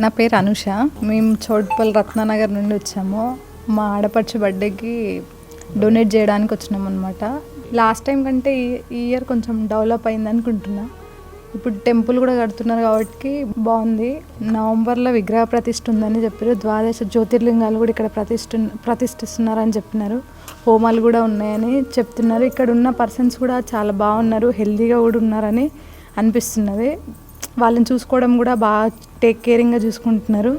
నా పేరు అనుష. మేము చోటుపల్లి రత్నానగర్ నుండి వచ్చాము. మా ఆడపడుచు బర్త్డేకి డొనేట్ చేయడానికి వచ్చినాం అనమాట. లాస్ట్ టైం కంటే ఈ ఇయర్ కొంచెం డెవలప్ అయింది అనుకుంటున్నా. ఇప్పుడు టెంపుల్ కూడా కడుతున్నారు కాబట్టి బాగుంది. నవంబర్లో విగ్రహ ప్రతిష్ఠ ఉందని చెప్పారు. 12 జ్యోతిర్లింగాలు కూడా ఇక్కడ ప్రతిష్ఠిస్తున్నారని చెప్పినారు. హోమాలు కూడా ఉన్నాయని చెప్తున్నారు. ఇక్కడ ఉన్న పర్సన్స్ కూడా చాలా బాగున్నారు, హెల్తీగా కూడా ఉన్నారని అనిపిస్తున్నది. వాళ్ళని చూసుకోవడం కూడా బాగా టేక్ కేరింగ్గా చూసుకుంటున్నారు.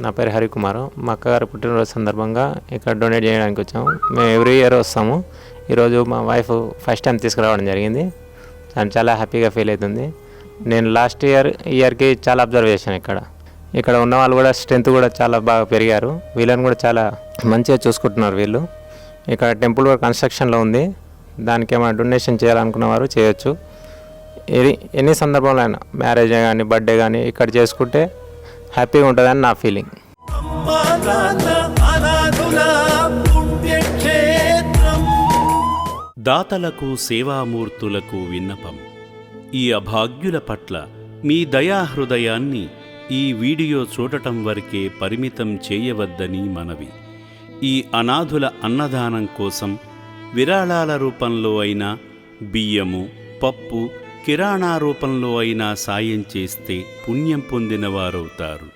నా పేరు హరికుమార్. మా అక్కగారు పుట్టినరోజు సందర్భంగా ఇక్కడ డొనేట్ చేయడానికి వచ్చాము. మేము ఎవ్రీ ఇయర్ వస్తాము. ఈరోజు మా వైఫ్ ఫస్ట్ టైం తీసుకురావడం జరిగింది. తను చాలా హ్యాపీగా ఫీల్ అవుతుంది. నేను లాస్ట్ ఇయర్కి చాలా అబ్జర్వ్ చేశాను. ఇక్కడ ఉన్న వాళ్ళు కూడా స్ట్రెంత్ కూడా చాలా బాగా పెరిగారు. వీళ్ళని కూడా చాలా మంచిగా చూసుకుంటున్నారు వీళ్ళు. ఇక్కడ టెంపుల్ కూడా కన్స్ట్రక్షన్లో ఉంది. దానికి ఏమైనా డొనేషన్ చేయాలనుకున్న వారు చేయొచ్చు. ఎన్ని సందర్భంలో అయినా, మ్యారేజ్ కానీ బర్త్డే కానీ ఇక్కడ చేసుకుంటే హ్యాపీగా ఉంటుందని నా ఫీలింగ్. దాతలకు సేవామూర్తులకు విన్నపం. ఈ అభాగ్యుల పట్ల మీ దయాహృదయాన్ని ఈ వీడియో చూడటం వరకే పరిమితం చేయవద్దని మనవి. ఈ అనాథుల అన్నదానం కోసం విరాళాల రూపంలో అయినా, బియ్యము, పప్పు, కిరాణా రూపంలో అయినా సాయం చేస్తే పుణ్యం పొందిన వారవుతారు.